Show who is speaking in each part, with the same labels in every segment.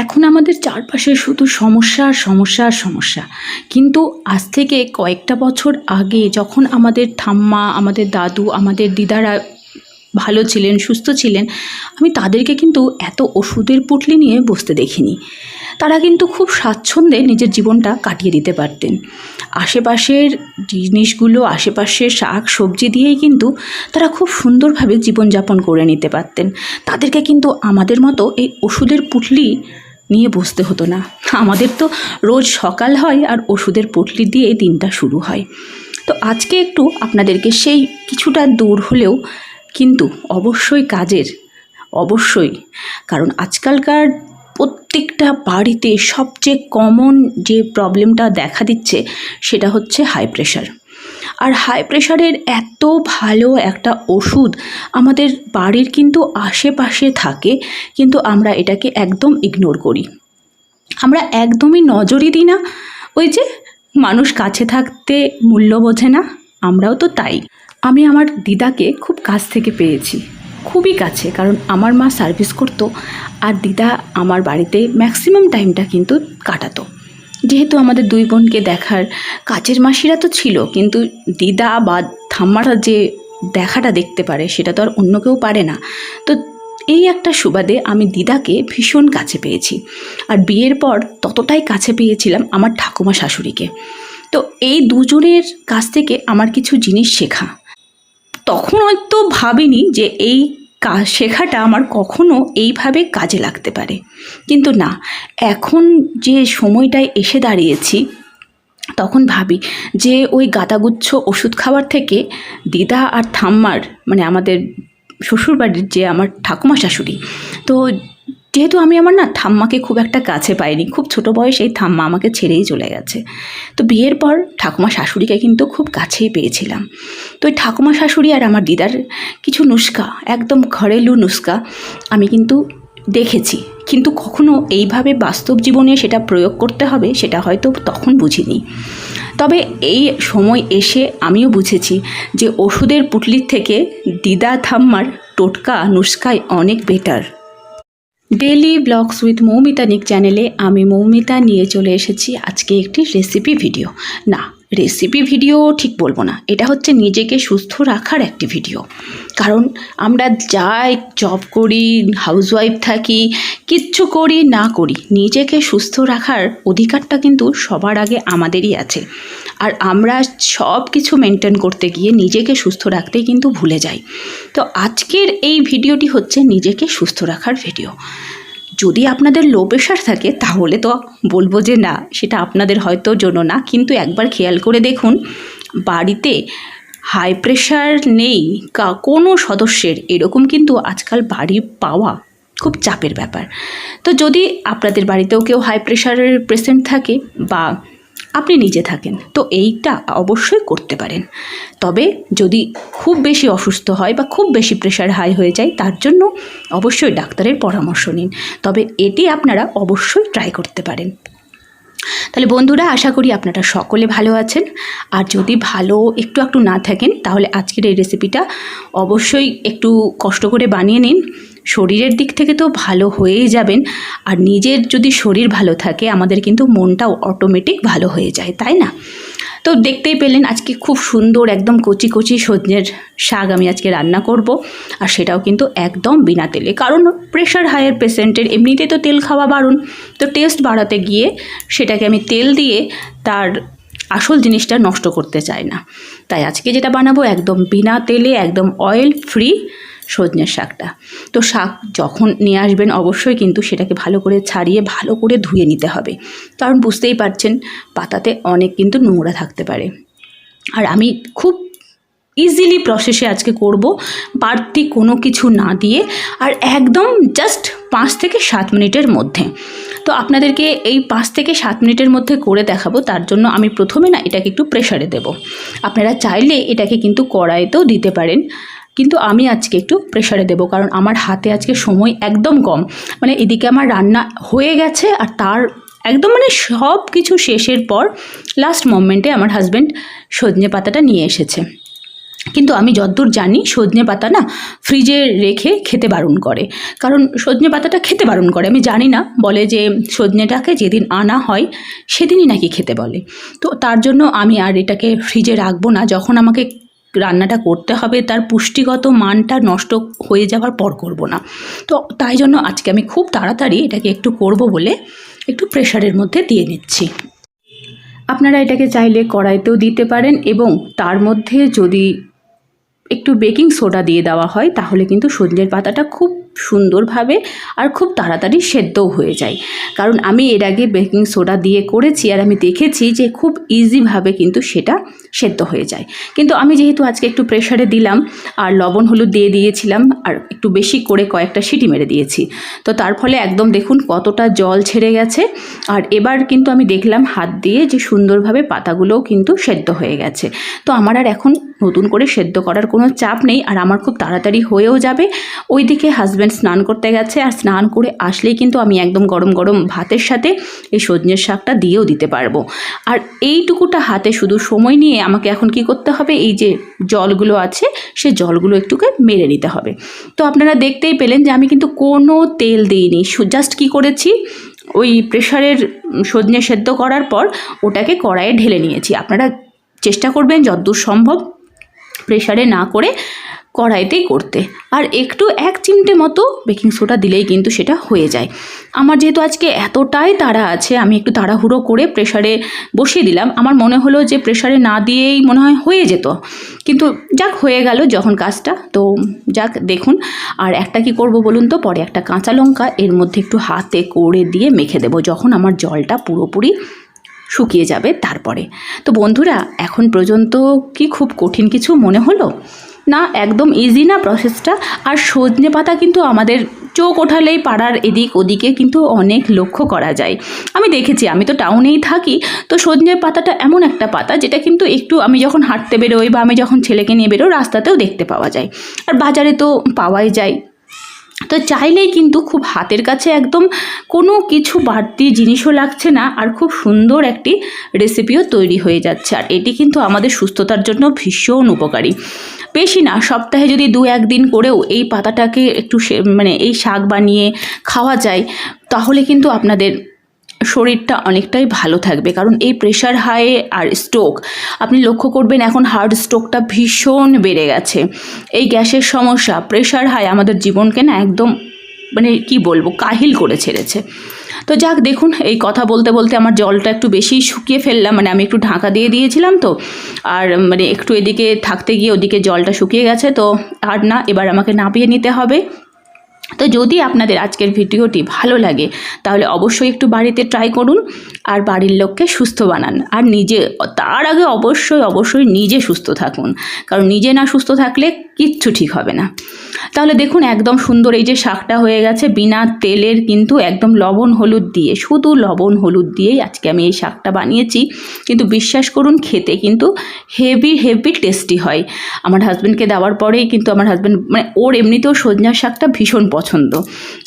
Speaker 1: এখন আমাদের চারপাশে শুধু সমস্যা আর সমস্যা আর সমস্যা। কিন্তু আজ থেকে কয়েকটা বছর আগে যখন আমাদের ঠাম্মা, আমাদের দাদু, আমাদের দিদারা ভালো ছিলেন, সুস্থ ছিলেন, আমি তাদেরকে কিন্তু এত ওষুধের পুঁটলি নিয়ে বসতে দেখিনি। তারা কিন্তু খুব স্বাচ্ছন্দ্যে নিজের জীবনটা কাটিয়ে দিতে পারতেন। আশেপাশের জিনিসগুলো, আশেপাশের শাক সবজি দিয়েই কিন্তু তারা খুব সুন্দরভাবে জীবনযাপন করে নিতে পারতেন। তাদেরকে কিন্তু আমাদের মতো এই ওষুধের পুঁটলি নিয়ে বসতে হতো না। আমাদের তো রোজ সকাল হয় আর ওষুধের পুঁটলি দিয়ে দিনটা শুরু হয়। তো আজকে একটু আপনাদেরকে সেই কিছুটা দূর হলেও কিন্তু অবশ্যই কাজের, অবশ্যই, কারণ আজকালকার প্রত্যেকটা বাড়িতে সবচেয়ে কমন যে প্রবলেমটা দেখা দিচ্ছে সেটা হচ্ছে হাই প্রেশার। আর হাই প্রেশারের এত ভালো একটা ওষুধ আমাদের বাড়ির কিন্তু আশেপাশে থাকে, কিন্তু আমরা এটাকে একদম ইগনোর করি। আমরা একদমই নজরই দিই না। ওই যে মানুষ কাছে থাকতে মূল্য বোঝে না, আমরাও তো তাই। আমি আমার দিদাকে খুব কাছ থেকে পেয়েছি, খুবই কাছে, কারণ আমার মা সার্ভিস করতো আর দিদা আমার বাড়িতে ম্যাক্সিমাম টাইমটা কিন্তু কাটাতো। যেহেতু আমাদের দুই বোনকে দেখার কাছের মাসিরা তো ছিল, কিন্তু দিদা বা ঠাম্মারা যে দেখাটা দেখতে পারে সেটা তো আর অন্য কেউ পারে না। তো এই একটা সুবাদে আমি দিদাকে ভীষণ কাছে পেয়েছি। আর বিয়ের পর ততটাই কাছে পেয়েছিলাম আমার ঠাকুমা শাশুড়িকে। তো এই দুজনের কাছ থেকে আমার কিছু জিনিস শেখা। তখন হয়তো ভাবিনি যে এই শেখাটা আমার কখনো এইভাবে কাজে লাগতে পারে, কিন্তু না, এখন যে সময়টায় এসে দাঁড়িয়েছি তখন ভাবি যে ওই গাদাগুচ্ছ ওষুধ খাওয়ার থেকে দিদা আর ঠাম্মার, মানে আমাদের শ্বশুরবাড়ির যে আমার ঠাকুমা শাশুড়ি, তো যেহেতু আমি আমার ঠাম্মাকে খুব একটা কাছে পাইনি, খুব ছোট বয়সে এই ঠাম্মা আমাকে ছেড়েই চলে গেছে। তো বিয়ের পর ঠাকুমা শাশুড়িকে কিন্তু খুব কাছেই পেয়েছিলাম। তো ওই ঠাকুমা শাশুড়ি আর আমার দিদার কিছু নুস্কা, একদম ঘরেলু নুস্কা আমি কিন্তু দেখেছি, কিন্তু কখনো এইভাবে বাস্তব জীবনে সেটা প্রয়োগ করতে হবে সেটা হয়তো তখন বুঝিনি। তবে এই সময় এসে আমিও বুঝেছি যে ওষুধের পুঁটলির থেকে দিদা ঠাম্মার টোটকা নুস্কায় অনেক better. Daily blogs with Moumita নিক চ্যানেলে আমি মৌমিতা নিয়ে চলে এসেছি আজকে একটি রেসিপি ভিডিও। না, রেসিপি ভিডিও ঠিক বলবো না, এটা হচ্ছে নিজেকে সুস্থ রাখার একটি ভিডিও। কারণ আমরা যাই জব করি, হাউসওয়াইফ থাকি, কিচ্ছু করি না করি, নিজেকে সুস্থ রাখার অধিকারটা কিন্তু সবার আগে আমাদেরই আছে। আর আমরা সব কিছু মেনটেন করতে গিয়ে নিজেকে সুস্থ রাখতেই কিন্তু ভুলে যাই। তো আজকের এই ভিডিওটি হচ্ছে নিজেকে সুস্থ রাখার ভিডিও। যদি আপনাদের লো প্রেশার থাকে তাহলে তো বলবো যে না, সেটা আপনাদের হয়তো জন্য না, কিন্তু একবার খেয়াল করে দেখুন বাড়িতে হাই প্রেশার নেই কোনো সদস্যের, এরকম কিন্তু আজকাল বাড়ি পাওয়া খুব চাপের ব্যাপার। তো যদি আপনাদের বাড়িতেও কেউ হাই প্রেশারের পেশেন্ট থাকে বা আপনি নিজে থাকেন, তো এইটা অবশ্যই করতে পারেন। তবে যদি খুব বেশি অসুস্থ হয় বা খুব বেশি প্রেশার হাই হয়ে যায়, তার জন্য অবশ্যই ডাক্তারের পরামর্শ নিন। তবে এটি আপনারা অবশ্যই ট্রাই করতে পারেন। তাহলে বন্ধুরা, আশা করি আপনারা সকলে ভালো আছেন। আর যদি ভালো একটু না থাকেন তাহলে আজকের এই রেসিপিটা অবশ্যই একটু কষ্ট করে বানিয়ে নিন। শরীরের দিক থেকে তো ভালো হয়েই যাবেন, আর নিজের যদি শরীর ভালো থাকে আমাদের কিন্তু মনটাও অটোমেটিক ভালো হয়ে যায়, তাই না? তো দেখতেই পেলেন আজকে খুব সুন্দর একদম কচি কচি সজনের শাক আমি আজকে রান্না করব, আর সেটাও কিন্তু একদম বিনা তেলে। কারণ প্রেশার হাইয়ের পেশেন্টের এমনিতেই তো তেল খাওয়া বারণ, তো টেস্ট বাড়াতে গিয়ে সেটাকে আমি তেল দিয়ে তার আসল জিনিসটা নষ্ট করতে চাই না। তাই আজকে যেটা বানাবো একদম বিনা তেলে, একদম অয়েল ফ্রি সজনের শাকটা। তো শাক যখন নিয়ে আসবেন অবশ্যই কিন্তু সেটাকে ভালো করে ছাড়িয়ে ভালো করে ধুয়ে নিতে হবে, কারণ বুঝতেই পারছেন পাতাতে অনেক কিন্তু নোংরা থাকতে পারে। আর আমি খুব ইজিলি প্রসেসে আজকে করব, বাড়তি কোনো কিছু না দিয়ে, আর একদম জাস্ট 5 থেকে 7 মিনিটের মধ্যে। তো আপনাদেরকে এই 5 থেকে 7 মিনিটের মধ্যে করে দেখাবো। তার জন্য আমি প্রথমে এটাকে একটু প্রেশারে দেব। আপনারা চাইলে এটাকে কিন্তু কড়াইতেও দিতে পারেন, কিন্তু আমি আজকে একটু প্রেশারে দেব, কারণ আমার হাতে আজকে সময় একদম কম। মানে এদিকে আমার রান্না হয়ে গেছে আর তার একদম সব কিছু শেষের পর লাস্ট মোমেন্টে আমার হাজব্যান্ড সজনে পাতাটা নিয়ে এসেছে। কিন্তু আমি যতদূর জানি সজনে পাতা না ফ্রিজে রেখে খেতে বারণ করে, কারণ সজনে পাতাটা খেতে বারণ করে। আমি জানি না, বলে যে সজনেটাকে যেদিন আনা হয় সেদিনই নাকি খেতে বলে। তো তার জন্য আমি আর এটাকে ফ্রিজে রাখবো না, যখন আমাকে রান্নাটা করতে হবে তার পুষ্টিগত মানটা নষ্ট হয়ে যাওয়ার পর করব না। তো তাই জন্য আজকে আমি খুব তাড়াতাড়ি এটাকে একটু করব বলে একটু প্রেশারের মধ্যে দিয়ে নিচ্ছি। আপনারা এটাকে চাইলে কড়াইতেও দিতে পারেন, এবং তার মধ্যে যদি একটু বেকিং সোডা দিয়ে দেওয়া হয় তাহলে কিন্তু সজনের পাতাটা খুব সুন্দরভাবে আর খুব তাড়াতাড়ি সেদ্ধও হয়ে যায়। কারণ আমি এর আগে বেকিং সোডা দিয়ে করেছি আর আমি দেখেছি যে খুব ইজিভাবে কিন্তু সেটা সেদ্ধ হয়ে যায়। কিন্তু আমি যেহেতু আজকে একটু প্রেশারে দিলাম আর লবণ হলুদ দিয়ে দিয়েছিলাম আর একটু বেশি করে কয়েকটা সিটি মেরে দিয়েছি, তো তার ফলে একদম দেখুন কতটা জল ছেড়ে গেছে। আর এবার কিন্তু আমি দেখলাম হাত দিয়ে যে সুন্দরভাবে পাতাগুলোও কিন্তু সেদ্ধ হয়ে গেছে। তো আমার আর এখন নতুন করে সেদ্ধ করার কোনো চাপ নেই, আর আমার খুব তাড়াতাড়ি হয়েও যাবে। ওইদিকে হাজব্যান্ড স্নান করতে গেছে, আর স্নান করে আসলেই কিন্তু আমি একদম গরম গরম ভাতের সাথে এই সজনের শাকটা দিয়েও দিতে পারবো। আর এইটুকুটা হাতে শুধু সময় নিয়ে আমাকে এখন কি করতে হবে, এই যে জলগুলো আছে সে জলগুলো একটুকে মেরে নিতে হবে। তো আপনারা দেখতেই পেলেন যে আমি কিন্তু কোনো তেল দিইনি, জাস্ট কি করেছি, ওই প্রেশারের সজনে সেদ্ধ করার পর ওটাকে কড়াইয়ে ঢেলে নিয়েছি। আপনারা চেষ্টা করবেন যতদূর সম্ভব প্রেশারে না করে কড়াইতেই করতে। আর একটু 1 চিমটে মতো বেকিং সোডা দিলেই কিন্তু সেটা হয়ে যায়। আমার যেহেতু আজকে এতটাই তাড়া আছে, আমি একটু তাড়াহুড়ো করে প্রেশারে বসিয়ে দিলাম। আমার মনে হলো যে প্রেশারে না দিয়েই মনে হয় হয়ে যেত, কিন্তু যাক হয়ে গেল যখন কাজটা। তো যাক দেখুন, আর একটা কি করব বলুন তো, পরে একটা কাঁচা লঙ্কা এর মধ্যে একটু হাতে করে দিয়ে মেখে দেবো যখন আমার জলটা পুরোপুরি শুকিয়ে যাবে তারপরে। তো বন্ধুরা, এখন পর্যন্ত কি খুব কঠিন কিছু মনে হলো না? একদম ইজি না প্রসেসটা। আর সজনে পাতা কিন্তু আমাদের চোখ ওঠালেই পাড়ার এদিক ওদিকে কিন্তু অনেক লক্ষ্য করা যায়। আমি দেখেছি, আমি তো টাউনেই থাকি, তো সজনে পাতাটা এমন একটা পাতা যেটা কিন্তু একটু আমি যখন হাঁটতে বেরোই বা আমি যখন ছেলেকে নিয়ে বেরোই রাস্তাতেও দেখতে পাওয়া যায়, আর বাজারে তো পাওয়াই যায়। তো চাইলেই কিন্তু খুব হাতের কাছে একদম কোনো কিছু বাড়তি জিনিসও লাগছে না, আর খুব সুন্দর একটি রেসিপিও তৈরি হয়ে যাচ্ছে। আর এটি কিন্তু আমাদের সুস্থতার জন্য ভীষণ উপকারী। বেশি না, সপ্তাহে যদি 2-1 দিন করেও এই পাতাটাকে একটু এই শাক বানিয়ে খাওয়া যায়, তাহলে কিন্তু আপনাদের শরীরটা অনেকটাই ভালো থাকবে। কারণ এই প্রেশার হাই আর স্ট্রোক, আপনি লক্ষ্য করবেন এখন হার্ট স্ট্রোকটা ভীষণ বেড়ে গেছে। এই গ্যাসের সমস্যা, প্রেশার হাই আমাদের জীবনকে না একদম কি বলবো, কাহিল করে ছেড়েছে। তো যাক দেখুন, এই কথা বলতে বলতে আমার জলটা একটু বেশি শুকিয়ে ফেললাম, আমি একটু ঢাকা দিয়ে দিয়েছিলাম তো, আর একটু এদিকে থাকতে গিয়ে ওদিকে জলটা শুকিয়ে গেছে। তো আর না, এবার আমাকে নামিয়ে নিতে হবে। তো যদি আপনাদের আজকের ভিডিওটি ভালো লাগে তাহলে অবশ্যই একটু বাড়িতে ট্রাই করুন, আর বাড়ির লোককে সুস্থ বানান, আর নিজে তার আগে অবশ্যই নিজে সুস্থ থাকুন, কারণ নিজে না সুস্থ থাকলে কিচ্ছু ঠিক হবে না। তাহলে দেখুন একদম সুন্দর এই যে শাকটা হয়ে গেছে, বিনা তেলের কিন্তু একদম লবণ হলুদ দিয়ে, শুধু লবণ হলুদ দিয়েই আজকে আমি এই শাকটা বানিয়েছি। কিন্তু বিশ্বাস করুন খেতে কিন্তু হেভি টেস্টি হয়। আমার হাজব্যান্ডকে দেওয়ার পরেই কিন্তু আমার হাজব্যান্ড ওর এমনিতেও সজনার শাকটা ভীষণ পছন্দ,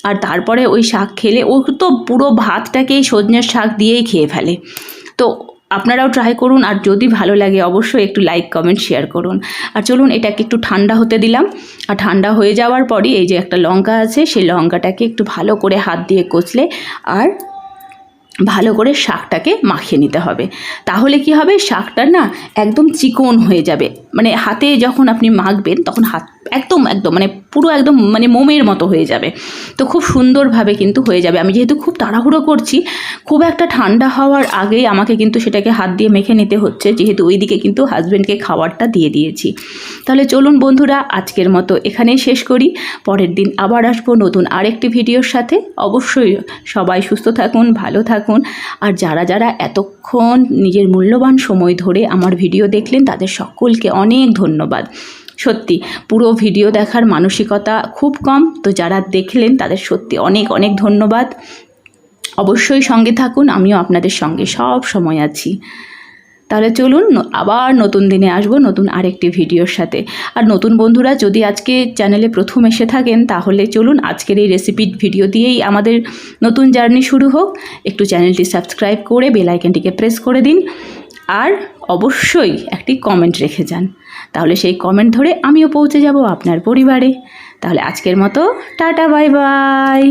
Speaker 1: আর তারপরে ওই শাক খেলে ও তো পুরো ভাতটাকেই সজনের শাক দিয়েই খেয়ে ফেলে। তো আপনারাও ট্রাই করুন, আর যদি ভালো লাগে অবশ্যই একটু লাইক কমেন্ট শেয়ার করুন। আর চলুন এটাকে একটু ঠান্ডা হতে দিলাম, আর ঠান্ডা হয়ে যাওয়ার পরই এই যে একটা লঙ্কা আছে, সেই লঙ্কাটাকে একটু ভালো করে হাত দিয়ে কচলে আর ভালো করে শাকটাকে মাখিয়ে নিতে হবে। তাহলে কি হবে, শাকটা না একদম চিকন হয়ে যাবে। হাতে যখন আপনি মাখবেন তখন হাত একদম পুরো একদম মোমের মতো হয়ে যাবে। তো খুব সুন্দরভাবে কিন্তু হয়ে যাবে। আমি যেহেতু খুব তাড়াহুড়ো করছি, খুব একটা ঠান্ডা হওয়ার আগেই আমাকে কিন্তু সেটাকে হাত দিয়ে মেখে নিতে হচ্ছে, যেহেতু ওইদিকে কিন্তু হাজব্যান্ডকে খাবারটা দিয়ে দিয়েছি। তাহলে চলুন বন্ধুরা, আজকের মতো এখানেই শেষ করি। পরের দিন আবার আসবো নতুন আরেকটি ভিডিওর সাথে। অবশ্যই সবাই সুস্থ থাকুন, ভালো থাকুন, আর যারা এতক্ষণ নিজের মূল্যবান সময় ধরে আমার ভিডিও দেখলেন তাদের সকলকে অনেক ধন্যবাদ। সত্যি পুরো ভিডিও দেখার মানসিকতা খুব কম, তো যারা দেখলেন তাদের সত্যি অনেক ধন্যবাদ। অবশ্যই সঙ্গে থাকুন, আমিও আপনাদের সঙ্গে সব সময় আছি। তাহলে চলুন আবার নতুন দিনে আসবো নতুন আরেকটি ভিডিওর সাথে। আর নতুন বন্ধুরা যদি আজকে চ্যানেলে প্রথম এসে থাকেন তাহলে চলুন আজকের এই রেসিপির ভিডিও দিয়েই আমাদের নতুন জার্নি শুরু হোক। একটু চ্যানেলটি সাবস্ক্রাইব করে বেল আইকনটিকে প্রেস করে দিন, আর অবশ্যই একটি কমেন্ট রেখে যান। তাহলে সেই কমেন্ট ধরে আমিও পৌঁছে যাব আপনার পরিবারে। তাহলে আজকের মতো টাটা বাই বাই।